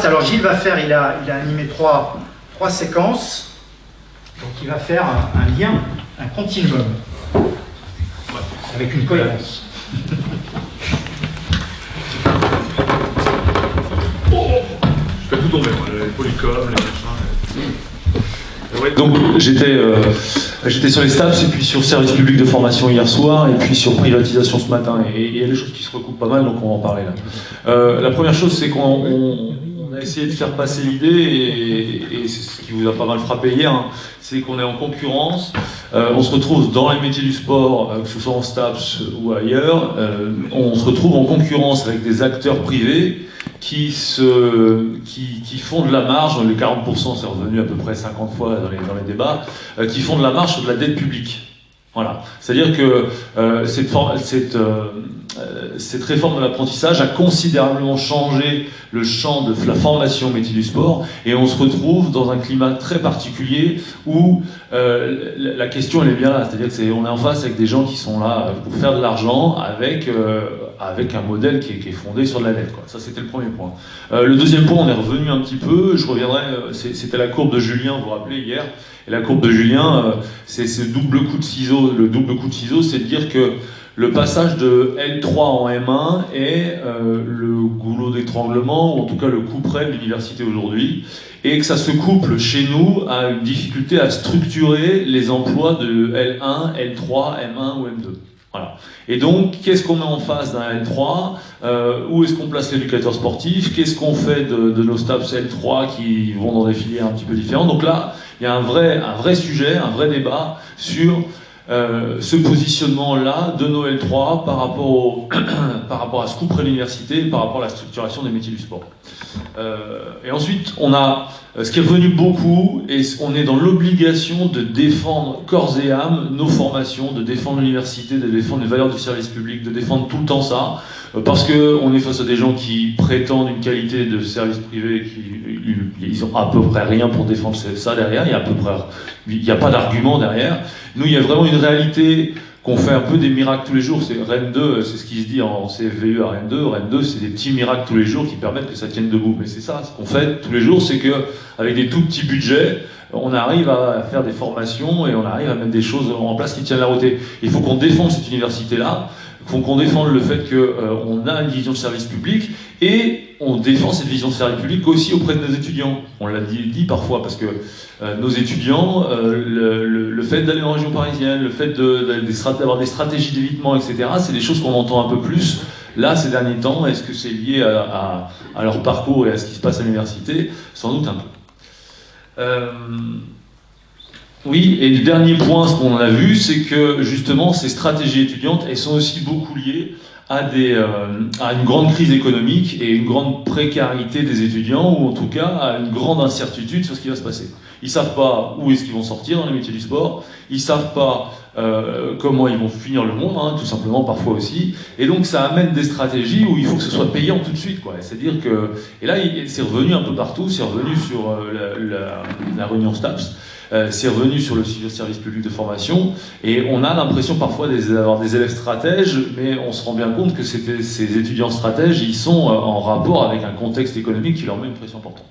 Alors Gilles va faire, il a animé trois séquences, donc il va faire un lien, un continuum, avec une cohérence. Je fais tout tomber, les polycomes, les machins. Ouais, donc j'étais sur les STAPS et puis sur service public de formation hier soir et puis sur privatisation ce matin, et il y a des choses qui se recoupent pas mal, donc on va en parler là. La première chose, c'est qu'on a essayé de faire passer l'idée, et c'est ce qui vous a pas mal frappé hier, hein, c'est qu'on est en concurrence. On se retrouve dans les métiers du sport, que ce soit en STAPS ou ailleurs, on se retrouve en concurrence avec des acteurs privés qui font de la marge. Les 40%, c'est revenu à peu près 50 fois dans les débats, qui font de la marge sur de la dette publique. Voilà. C'est-à-dire que cette réforme de l'apprentissage a considérablement changé le champ de la formation au métier du sport, et on se retrouve dans un climat très particulier où la question elle est bien là, c'est-à-dire qu'on est en face avec des gens qui sont là pour faire de l'argent avec un modèle qui est fondé sur de la dette, quoi. Ça, c'était le premier point. Le deuxième point, on est revenu un petit peu, je reviendrai, c'était la courbe de Julien, vous vous rappelez, hier, et la courbe de Julien, c'est ce double coup de ciseau. Le double coup de ciseau, c'est de dire que le passage de L3 en M1 est le goulot d'étranglement, ou en tout cas le couperet de l'université aujourd'hui, et que ça se couple chez nous à une difficulté à structurer les emplois de L1, L3, M1 ou M2. Voilà. Et donc, qu'est-ce qu'on met en face d'un L3 ? Où est-ce qu'on place l'éducateur sportif ? Qu'est-ce qu'on fait de nos STAPS L3 qui vont dans des filières un petit peu différentes ? Donc là, il y a un vrai sujet, un vrai débat sur ce positionnement-là de nos L3 par rapport à ce couperet de l'université, par rapport à la structuration des métiers du sport. Et ensuite, on a ce qui est revenu beaucoup, et on est dans l'obligation de défendre corps et âme nos formations, de défendre l'université, de défendre les valeurs du service public, de défendre tout le temps ça, parce qu'on est face à des gens qui prétendent une qualité de service privé, ils ont à peu près rien pour défendre ça derrière, il n'y a pas d'argument derrière. Nous, il y a vraiment une réalité qu'on fait un peu des miracles tous les jours. C'est Rennes 2, c'est ce qui se dit en CFVE à Rennes 2. Rennes 2, c'est des petits miracles tous les jours qui permettent que ça tienne debout. Mais c'est ça, ce qu'on fait tous les jours, c'est qu'avec des tout petits budgets, on arrive à faire des formations et on arrive à mettre des choses en place qui tiennent la route. Il faut qu'on défende cette université-là, il faut qu'on défende le fait qu'on a une vision de service public, et on défend cette vision de service public aussi auprès de nos étudiants. On l'a dit parfois, parce que nos étudiants, le fait d'aller en région parisienne, le fait d'avoir des stratégies d'évitement, etc., c'est des choses qu'on entend un peu plus là ces derniers temps. Est-ce que c'est lié à leur parcours et à ce qui se passe à l'université ? Sans doute un peu. Oui, et le dernier point, ce qu'on a vu, c'est que justement ces stratégies étudiantes, elles sont aussi beaucoup liées à une grande crise économique et une grande précarité des étudiants, ou en tout cas à une grande incertitude sur ce qui va se passer. Ils ne savent pas où est-ce qu'ils vont sortir dans les métiers du sport, ils ne savent pas comment ils vont finir le monde, hein, tout simplement, parfois aussi, et donc ça amène des stratégies où il faut que ce soit payant tout de suite, quoi. C'est-à-dire que, et là c'est revenu un peu partout, c'est revenu sur la réunion STAPS, c'est revenu sur le service public de formation, et on a l'impression parfois d'avoir des élèves stratèges, mais on se rend bien compte que ces étudiants stratèges, ils sont en rapport avec un contexte économique qui leur met une pression importante.